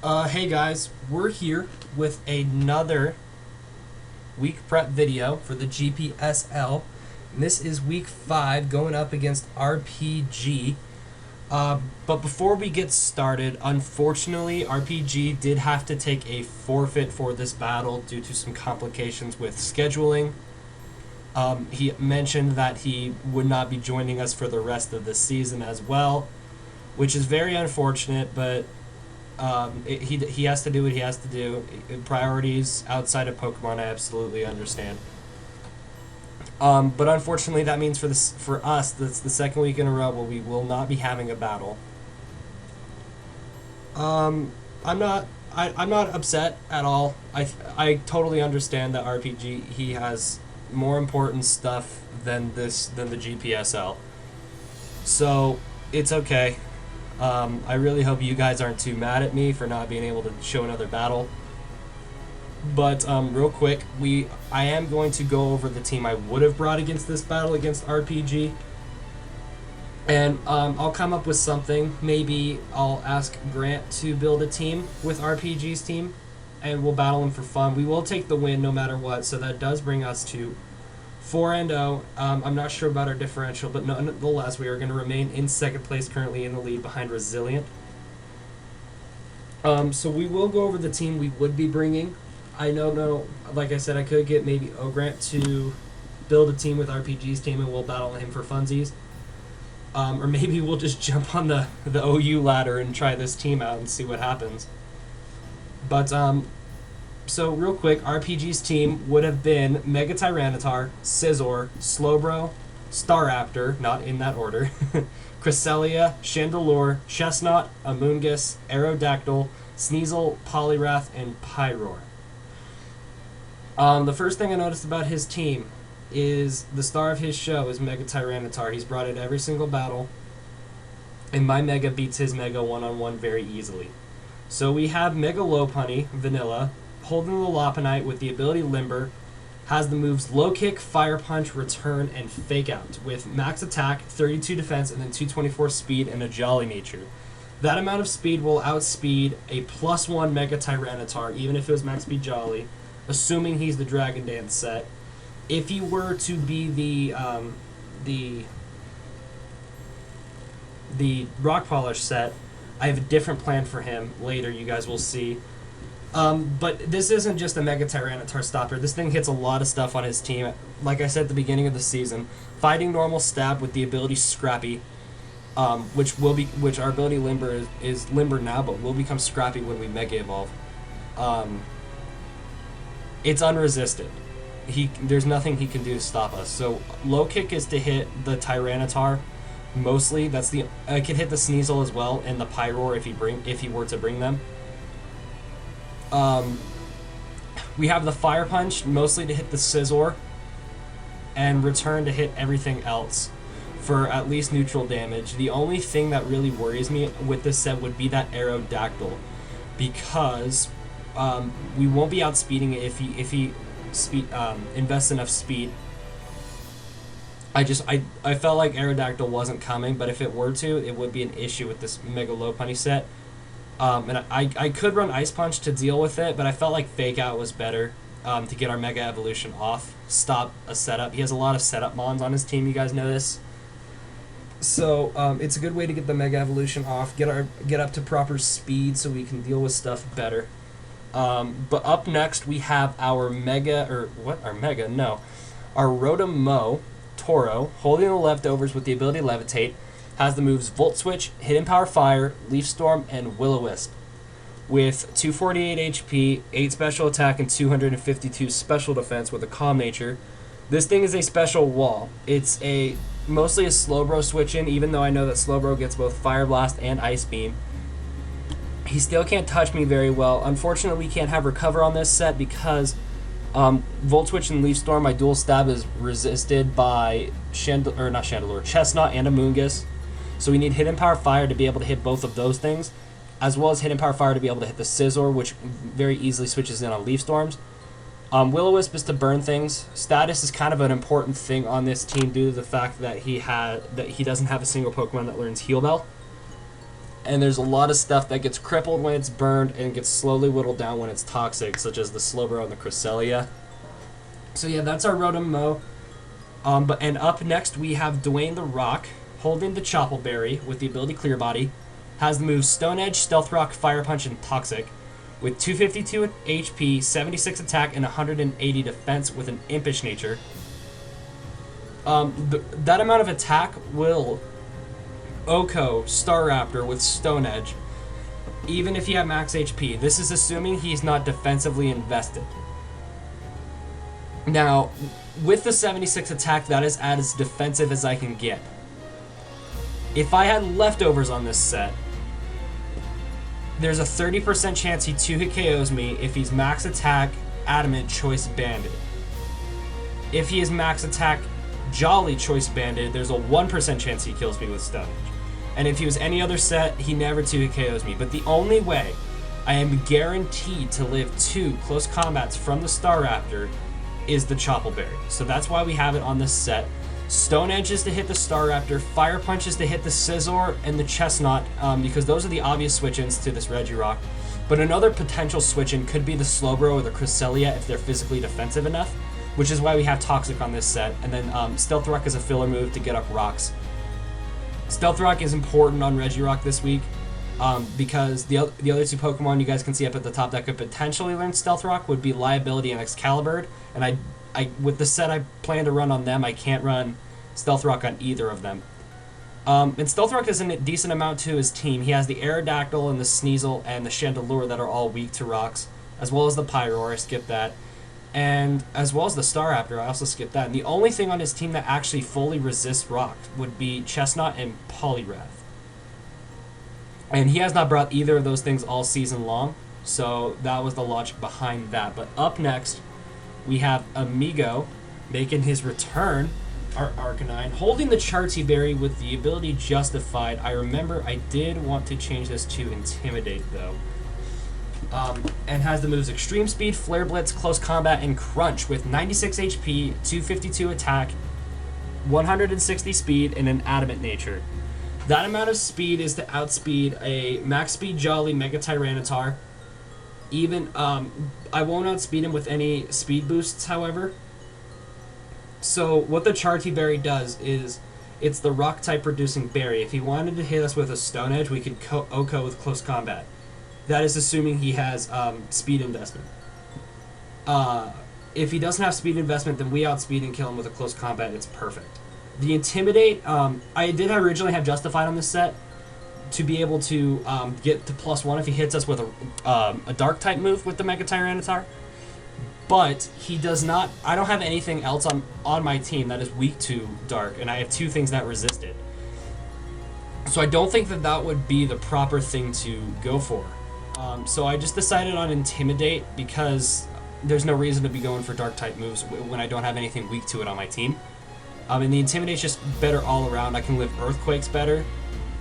Hey guys, we're here with another week prep video for the GPSL. And this is week 5 going up against aRePiiGee. But before we get started, unfortunately, aRePiiGee did have to take a forfeit for this battle due to some complications with scheduling. He mentioned that he would not be joining us for the rest of the season as well, which is very unfortunate, but he has to do what he has to do. Priorities outside of Pokemon, I absolutely understand. But unfortunately, that means for us, that's the second week in a row where we will not be having a battle. I'm not upset at all. I totally understand that aRePiiGee, he has more important stuff than the GPSL. So it's okay. I really hope you guys aren't too mad at me for not being able to show another battle. But real quick, I am going to go over the team I would have brought against this battle against aRePiiGee. And I'll come up with something. Maybe I'll ask Grant to build a team with aRePiiGee's team, and we'll battle him for fun. We will take the win no matter what, so that does bring us to 4-0. I'm not sure about our differential, but nonetheless, we are going to remain in second place currently in the lead behind Rezilient. So we will go over the team we would be bringing. I know, like I said, I could get maybe ohGrant to build a team with aRePiiGee's team and we'll battle him for funsies. Or maybe we'll just jump on the OU ladder and try this team out and see what happens. But, so real quick, aRePiiGee's team would have been Mega Tyranitar, Scizor, Slowbro, Staraptor, not in that order, Cresselia, Chandelure, Chestnut, Amoonguss, Aerodactyl, Sneasel, Poliwrath, and Pyroar. The first thing I noticed about his team is the star of his show is Mega Tyranitar. He's brought it every single battle, and my Mega beats his Mega one-on-one very easily. So we have Mega Lopunny, Vanilla, holding the Lopunite with the ability Limber, has the moves Low Kick, Fire Punch, Return, and Fake Out, with max attack, 32 defense, and then 224 speed and a Jolly Nature. That amount of speed will outspeed a +1 Mega Tyranitar, even if it was max speed Jolly, assuming he's the Dragon Dance set. If he were to be the Rock Polish set, I have a different plan for him later, you guys will see. But this isn't just a Mega Tyranitar stopper. This thing hits a lot of stuff on his team. Like I said at the beginning of the season, fighting normal stab with the ability Scrappy, which our ability Limber is Limber now, but will become Scrappy when we Mega Evolve. It's unresisted. There's nothing he can do to stop us. So Low Kick is to hit the Tyranitar mostly. I could hit the Sneasel as well and the Pyroar if he were to bring them. We have the Fire Punch mostly to hit the Scizor, and Return to hit everything else for at least neutral damage. The only thing that really worries me with this set would be that Aerodactyl, because we won't be outspeeding it if he invests enough speed. I felt like Aerodactyl wasn't coming, but if it were to, it would be an issue with this Mega Lopunny set. And I could run Ice Punch to deal with it, but I felt like Fake Out was better to get our Mega Evolution off, stop a setup. He has a lot of setup mons on his team, you guys know this. So it's a good way to get the Mega Evolution off, get up to proper speed so we can deal with stuff better. But up next we have our Rotomoh Toro, holding the leftovers with the ability Levitate, has the moves Volt Switch, Hidden Power Fire, Leaf Storm, and Will-O-Wisp. With 248 HP, 8 special attack, and 252 special defense with a Calm Nature. This thing is a special wall. It's mostly a Slowbro switch-in, even though I know that Slowbro gets both Fire Blast and Ice Beam. He still can't touch me very well. Unfortunately, we can't have Recover on this set because Volt Switch and Leaf Storm, my dual stab is resisted by Chestnut and Amoonguss. So we need Hidden Power Fire to be able to hit both of those things, as well as Hidden Power Fire to be able to hit the Scizor, which very easily switches in on Leaf Storms. Will-O-Wisp is to burn things. Status is kind of an important thing on this team due to the fact that he doesn't have a single Pokemon that learns Heal Bell. and there's a lot of stuff that gets crippled when it's burned and gets slowly whittled down when it's toxic, such as the Slowbro and the Cresselia. So yeah, that's our Rotomoh. And up next we have Dwayne the Rock, holding the Choppleberry with the ability Clear Body. Has the moves Stone Edge, Stealth Rock, Fire Punch, and Toxic. With 252 HP, 76 attack, and 180 defense with an Impish nature. That amount of attack will OHKO Staraptor with Stone Edge, even if he had max HP. This is assuming he's not defensively invested. Now, with the 76 attack, that is as defensive as I can get. If I had leftovers on this set, there's a 30% chance he 2-hit KOs me if he's max attack, Adamant, Choice Banded. If he is max attack, Jolly, Choice Banded, there's a 1% chance he kills me with Stone Edge. And if he was any other set, he never 2-hit KOs me. But the only way I am guaranteed to live 2 close combats from the Staraptor is the Choppleberry. So that's why we have it on this set. Stone Edge is to hit the Staraptor, Fire Punch is to hit the Scizor and the Chestnut, because those are the obvious switch-ins to this Regirock. But another potential switch-in could be the Slowbro or the Cresselia if they're physically defensive enough, which is why we have Toxic on this set. And then Stealth Rock is a filler move to get up rocks. Stealth Rock is important on Regirock this week, because the other 2 Pokemon you guys can see up at the top that could potentially learn Stealth Rock would be Liability and Excalibur, and I with the set I plan to run on them, I can't run Stealth Rock on either of them. And Stealth Rock is a decent amount to his team. He has the Aerodactyl and the Sneasel and the Chandelure that are all weak to rocks, as well as the Pyroar, I skipped that, and as well as the Staraptor, I also skipped that. And the only thing on his team that actually fully resists rock would be Chestnut and Poliwrath. And he has not brought either of those things all season long, so that was the logic behind that. But up next, we have Amigo making his return, our Arcanine, holding the Chartiberry with the ability Justified. I remember I did want to change this to Intimidate, though. And has the moves Extreme Speed, Flare Blitz, Close Combat, and Crunch with 96 HP, 252 attack, 160 speed, and an Adamant nature. That amount of speed is to outspeed a max speed Jolly Mega Tyranitar. Even, I won't outspeed him with any speed boosts, however. So what the Chartiberry does is, it's the rock type producing berry. If he wanted to hit us with a Stone Edge, we could OHKO with Close Combat. That is assuming he has speed investment. If he doesn't have speed investment, then we outspeed and kill him with a Close Combat. It's perfect. The Intimidate, I did originally have Justified on this set to be able to get to +1 if he hits us with a Dark type move with the Mega Tyranitar. But he does not. I don't have anything else on my team that is weak to Dark, and I have 2 things that resist it. So I don't think that would be the proper thing to go for. So I just decided on Intimidate because there's no reason to be going for Dark type moves when I don't have anything weak to it on my team. And the Intimidate's just better all around. I can live Earthquakes better.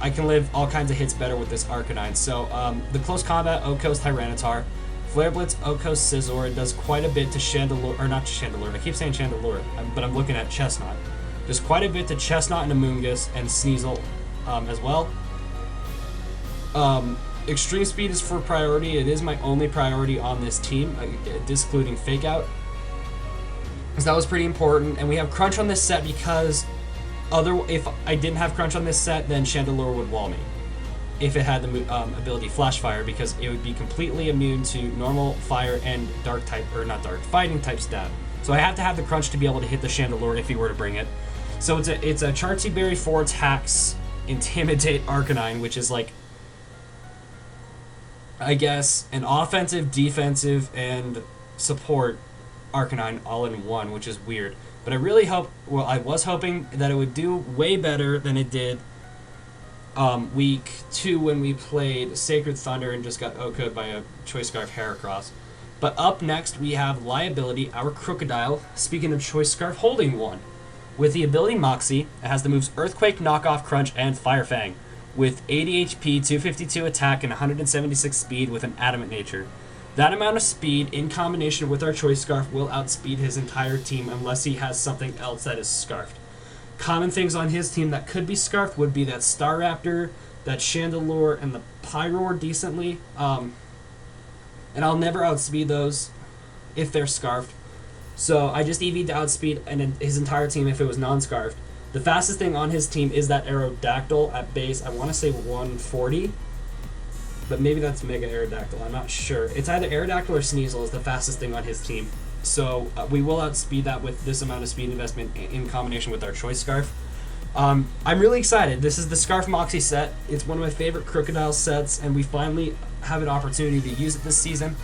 I can live all kinds of hits better with this Arcanine. So the Close Combat OHKO's Tyranitar. Flare Blitz OHKO's Scizor. It does quite a bit to Chandelure, or not Chandelure, I keep saying Chandelure, but I'm looking at Chestnut. Does quite a bit to Chestnut and Amoonguss and Sneasel as well. Extreme Speed is for priority. It is my only priority on this team, excluding Fake Out. So that was pretty important. And we have Crunch on this set because if I didn't have Crunch on this set, then Chandelure would wall me. If it had the ability Flash Fire, because it would be completely immune to normal fire and dark type, or not dark, fighting type stab. So I have to have the Crunch to be able to hit the Chandelure if he were to bring it. So it's a Chartiberry 4 attacks Intimidate Arcanine, which is like, I guess, an offensive, defensive, and support Arcanine all in one, which is weird. But I really I was hoping that it would do way better than it did week 2 when we played Sacred Thunder and just got OHKO'd by a Choice Scarf Heracross. But up next we have Liability, our Crocodile, speaking of Choice Scarf, holding one. With the ability Moxie, it has the moves Earthquake, Knockoff, Crunch, and Fire Fang. With 80 HP, 252 attack, and 176 speed with an Adamant nature. That amount of speed, in combination with our Choice Scarf, will outspeed his entire team unless he has something else that is scarfed. Common things on his team that could be scarfed would be that Staraptor, that Chandelure, and the Pyroar decently. And I'll never outspeed those if they're scarfed. So I just EV'd to outspeed his entire team if it was non-scarfed. The fastest thing on his team is that Aerodactyl at base. I want to say 140. But maybe that's Mega Aerodactyl. I'm not sure. It's either Aerodactyl or Sneasel is the fastest thing on his team. So we will outspeed that with this amount of speed investment in combination with our Choice Scarf. I'm really excited. This is the Scarf Moxie set. It's one of my favorite Crocodile sets, and we finally have an opportunity to use it this season.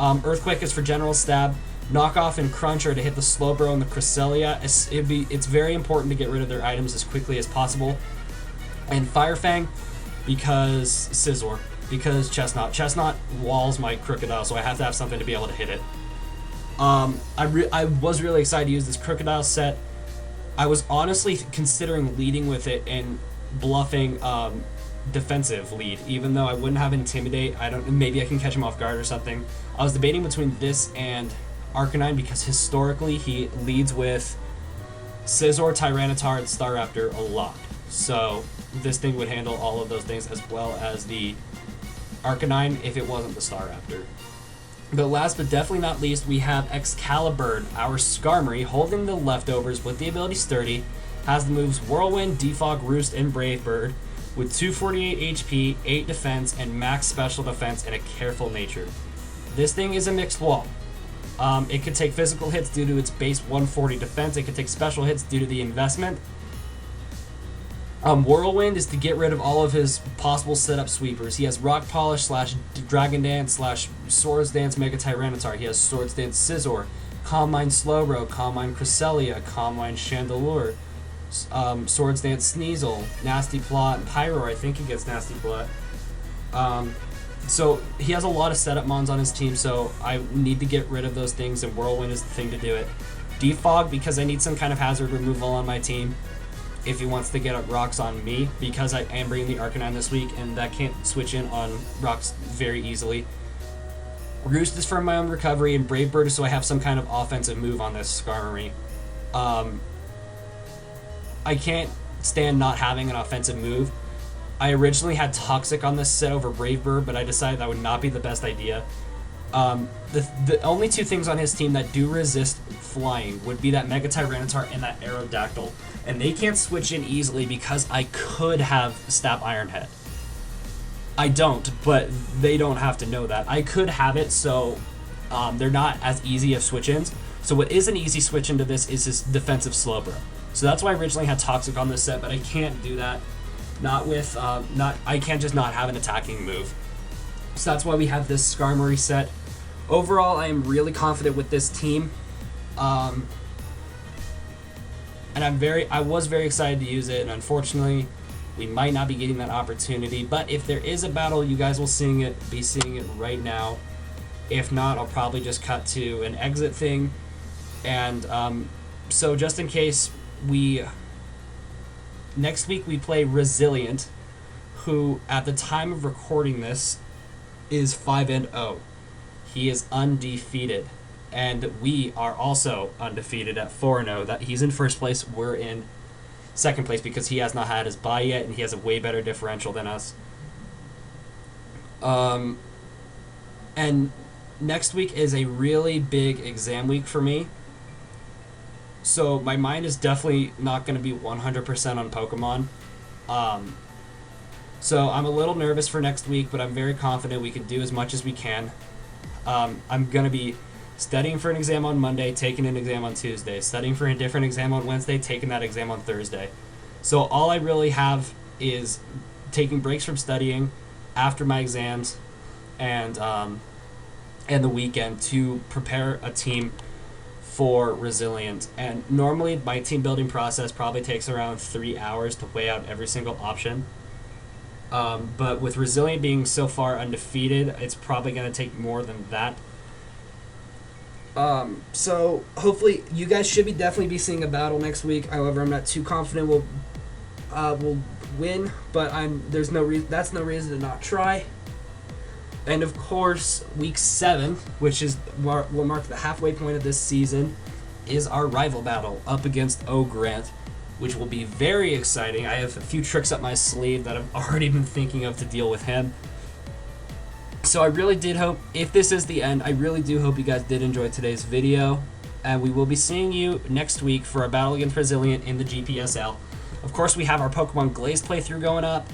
Earthquake is for General Stab. Knockoff and Crunch are to hit the Slowbro and the Cresselia. It's very important to get rid of their items as quickly as possible. And Firefang because Scizor. Because Chestnut. Chestnut walls my Crocodile, so I have to have something to be able to hit it. I was really excited to use this Crocodile set. I was honestly considering leading with it and bluffing defensive lead, even though I wouldn't have Intimidate. Maybe I can catch him off guard or something. I was debating between this and Arcanine because historically he leads with Scizor, Tyranitar, and Staraptor a lot. So this thing would handle all of those things as well as the Arcanine if it wasn't the Staraptor. But last but definitely not least, we have Excalibur, our Skarmory, holding the leftovers with the ability Sturdy, has the moves Whirlwind, Defog, Roost, and Brave Bird, with 248 HP, 8 defense, and max special defense and a careful nature. This thing is a mixed wall. It could take physical hits due to its base 140 defense, it could take special hits due to the investment. Whirlwind is to get rid of all of his possible setup sweepers. He has Rock Polish / Dragon Dance / Swords Dance Mega Tyranitar. He has Swords Dance Scizor, Calm Mind Slowbro, Calm Mind Cresselia, Calm Mind Chandelure, Swords Dance Sneasel, Nasty Plot, and Pyroar. I think he gets Nasty Plot. So he has a lot of setup mons on his team, so I need to get rid of those things, and Whirlwind is the thing to do it. Defog because I need some kind of hazard removal on my team if he wants to get up rocks on me, because I am bringing the Arcanine this week, and that can't switch in on rocks very easily. Roost is for my own recovery, and Brave Bird is so I have some kind of offensive move on this Skarmory. I can't stand not having an offensive move. I originally had Toxic on this set over Brave Bird, but I decided that would not be the best idea. The only two things on his team that do resist flying would be that Mega Tyranitar and that Aerodactyl. And they can't switch in easily because I could have Snap Iron Head. I don't, but they don't have to know that. I could have it, so they're not as easy of switch-ins. So what is an easy switch into this is this defensive Slowbro. So that's why I originally had Toxic on this set, but I can't do that. I can't just not have an attacking move. So that's why we have this Skarmory set. Overall, I am really confident with this team. And I was very excited to use it, and unfortunately, we might not be getting that opportunity. But if there is a battle, you guys will be seeing it right now. If not, I'll probably just cut to an exit thing. And so just in case, next week we play Rezilient, who at the time of recording this is 5-0. He is undefeated. And we are also undefeated at 4-0. That he's in first place. We're in second place because he has not had his bye yet, and he has a way better differential than us. And next week is a really big exam week for me. So my mind is definitely not going to be 100% on Pokemon. So I'm a little nervous for next week, but I'm very confident we can do as much as we can. I'm going to be studying for an exam on Monday, taking an exam on Tuesday, studying for a different exam on Wednesday, taking that exam on Thursday. So all I really have is taking breaks from studying after my exams and the weekend to prepare a team for Rezilient. And normally my team building process probably takes around 3 hours to weigh out every single option. But with Rezilient being so far undefeated, it's probably going to take more than that. So hopefully you guys should definitely be seeing a battle next week. However, I'm not too confident we'll win, but that's no reason to not try. And of course, week 7, which is will mark the halfway point of this season, is our rival battle up against ohGrant. which will be very exciting. I have a few tricks up my sleeve that I've already been thinking of to deal with him. So I really did hope, if this is the end, I really do hope you guys did enjoy today's video. And we will be seeing you next week for our battle against Rezilient in the GPSL. Of course, we have our Pokemon Glaze playthrough going up.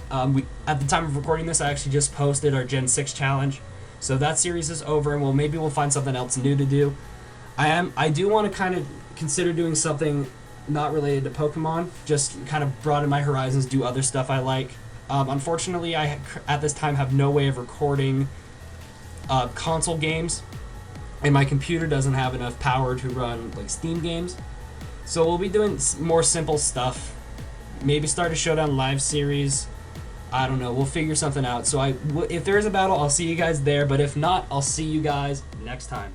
At the time of recording this, I actually just posted our Gen 6 challenge. So that series is over, and maybe we'll find something else new to do. I do want to kind of consider doing something not related to Pokemon, just kind of broaden my horizons, do other stuff I like. Unfortunately, I at this time have no way of recording console games, and my computer doesn't have enough power to run like Steam games. So we'll be doing more simple stuff. Maybe start a Showdown Live series. I don't know. We'll figure something out. So if there is a battle, I'll see you guys there. But if not, I'll see you guys next time.